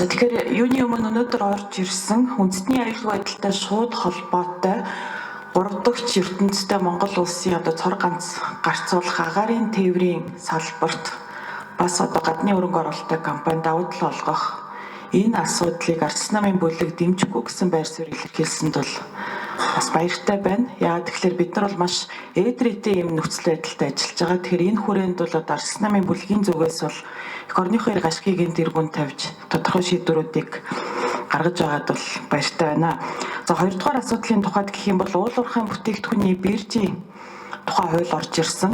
За тэгэхээр юуны өмнө өнөөдөр орж ирсэн үндэсний аюулгүй байдалтай шууд холбоотой 3 дахь ертөнцтэй Монгол улсын цор ганц гарцуулах агаарын тээврийн салбарт бас гадны хөрөнгө оруулалттай компани давуу тал олгох энэ асуудлыг Ардчилсан намын бүлэг дэмжихгүй гэсэн байр суурь илэрхийлсэнд бол бас баяртай байна. Яагаад тэгэхээр бид нар бол маш ээдрээтэй юм нөхцөл байдалтай ажиллаж байгаа. Тэгэхээр энэ хүрээнд бол Ардчилсан намын бүлгийн зүгээс бол эх орныхоо эрх ашгийг тэргүүн тавьж тодорхой шийдвэрүүдийг гаргаж байгаад бол баяртай байна. За хоёрдугаар асуудлын тухайд гэх юм бол уул уурхайн бүтээгдэхүүний биржийн тухай хууль орж ирсэн.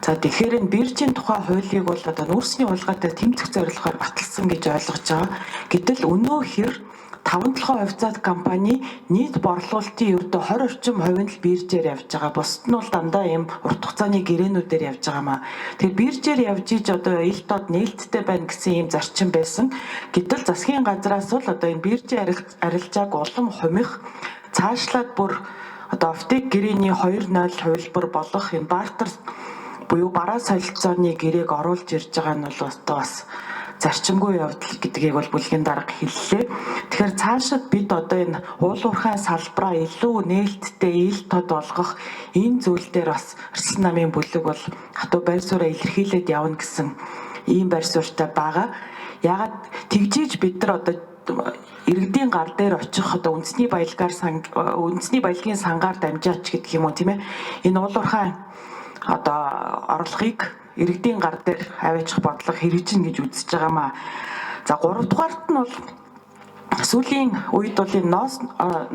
За тэгэхээр энэ биржийн тухай хуулийг бол нүүрсний хулгайтай тэмцэх зорилгоор баталсан гэж ойлгож байгаа. Гэтэл өнөө хэр 5-7 хувьцаат компани нийт борлуулалтын ердөө 20 орчим хувийн л биржээр явж байгаа. Бусд нь бол дандаа ийм урт хугацааны гэрээнүүдээр явж байгаамаа. Тэгэхээр биржээр явж иж ил дод нээлттэй байна гэсэн ийм зарчим байсан. Гэтэл засгийн газраас бол энэ биржийн арилжааг улам хумих цаашлаад бүр офтек гэрээний 2.0 хувилбар болох энэ бартер буюу бараа солилцооны гэрээг оруулж ирж байгаа нь бол бас зарчимгүй явдал гэдгийг бол бүлгийн дарга хэллээ. Тэгэхээр цаашид бид энэ уул уурхайн салбараа илүү нээлттэй ил тод болгох энэ зүйл дээр бас Ардчилсан намын бүлэг бол хатуу байр сууриа илэрхийлээд явна гэсэн ийм байр суурьтай байгаа. Ягаад тэгжиж бид нар иргэдийн гар дээр очих үндэсний баялагын сангаар дамжаач гэдэг юм уу тийм ээ. Энэ уул уурхайн орлогыг иргэдийн гар дээр аваачих бодлого хэрэгжинэ гэж үзэж байгаамаа. За 3 дугаарт нь бол сүүлийн үед бол энэ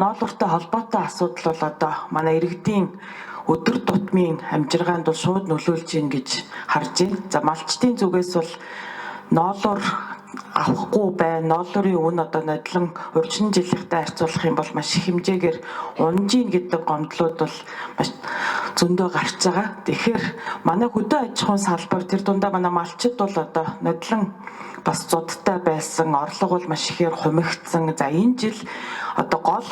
ноолууртай холбоотой асуудал бол манай иргэдийн өдөр тутмын амжиргаанд бол шууд нөлөөлж ийн гэж харж байна. За малчтын зүгээс бол ноолуур авахгүй байна. Ноолуурын үн нодлон урьдчилан жилийнхтэй харьцуулах юм бол маш их хэмжээгээр унжийн гэдэг гомдлууд бол маш зөндөө гарч байгаа. Тэгэхээр манай хөдөө аж ахуйн салбар тэр дундаа манай малчид бол нодлон бас зудтай байсан. Орлого бол маш ихээр хумигдсан. За энэ жил гол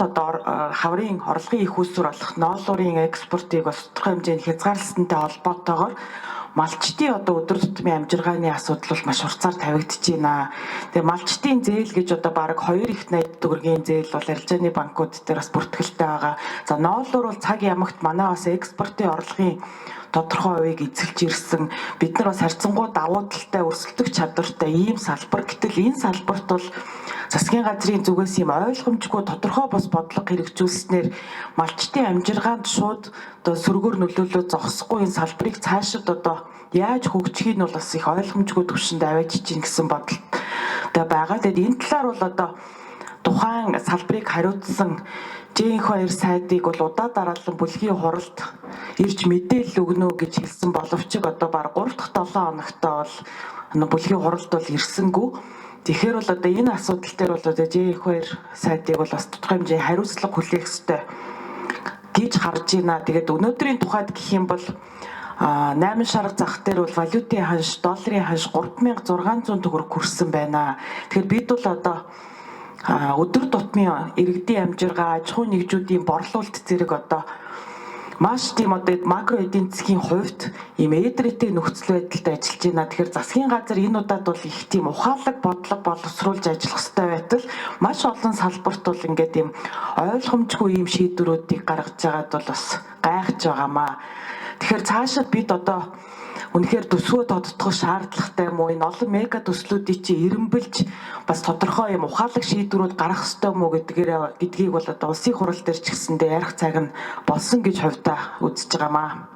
хаврын орлогын их үүсвэр болох ноолуурын экспортыг бас тодорхой хэмжээнд хязгаарлалтантай холбоотойгоор малчтын өдөр тутмын амжиргааны асуудал бол маш хурцаар тавигдж байна. Тэгээ малчтын зээл гэж бараг 2 их найд төгрөгийн зээл бол арилжааны банкуд дээр бас бүртгэлтэй байгаа. За ноолуур бол цаг ямагт манай бас экспортын орлогын тодорхой хувийг эзэлж ирсэн. Бид нар бас харьцангуй давуу талтай өрсөлдөх чадвартай ийм салбар. Гэтэл энэ салбарт бол засгийн газрын зүгээс ийм ойлгомжгүй тодорхой бос бодлого хэрэгжүүлснээр малчтын амжиргаанд шууд сөргөөр нөлөөлөө зогсохгүй энэ салбарыг цаашид яаж хөгжихийг нь бол бас их ойлгомжгүй төвшөнд аваачиж гин гэсэн бодолтой байгаа. Тэгээд энэ талаар бол тухайн салбарыг хариуцсан J2 сайдыг бол удаа дараалан бүлгийн хуралд ирж мэдээлэл өгнө гэж хэлсэн боловч баг 3 дахь 7 хоногтой бол бүлгийн хуралд бол ирсэнгүй. Тэгэхээр бол энэ асуудал дээр бол J2 сайдыг бол бас тодорхой хэмжээний хариуцлага хүлээх ёстой гэж харж байна. Тэгээд өнөөдрийн тухайд гэх юм бол 8 шарга зах дээр бол валютын ханш, долларын ханш 3600 төгрөг хүрсэн байна. Тэгэхээр бид бол өдөр тутмын иргэдийн амжиргаа, аж ахуйн нэгжүүдийн борлуулалт зэрэг маш тийм макро эдийн засгийн хувьд ийм ээдрээтэй нөхцөл байдалд ажиллаж байна. Тэгэхээр засгийн газар энэ удаад бол их тийм ухаалаг бодлого боловсруулж ажиллах хэрэгтэй байтал маш олон салбарт бол ингээд ийм ойлгомжгүй ийм шийдвэрүүдийг гаргаж байгаад бол бас гайхаж байгаамаа. Тэгэхээр цаашид бид үнэхээр төсвөө тодтогох шаардлагатай мó энэ олон мега төслүүдийг чи эренбэлж бас тодорхой юм ухаалаг шийдвэрүүд гаргах ёстой мó гэдгийг бол улсын хурал дээр ч гэсэндээ ярих цаг нь болсон гэж хувьдаа үзэж байгаамаа.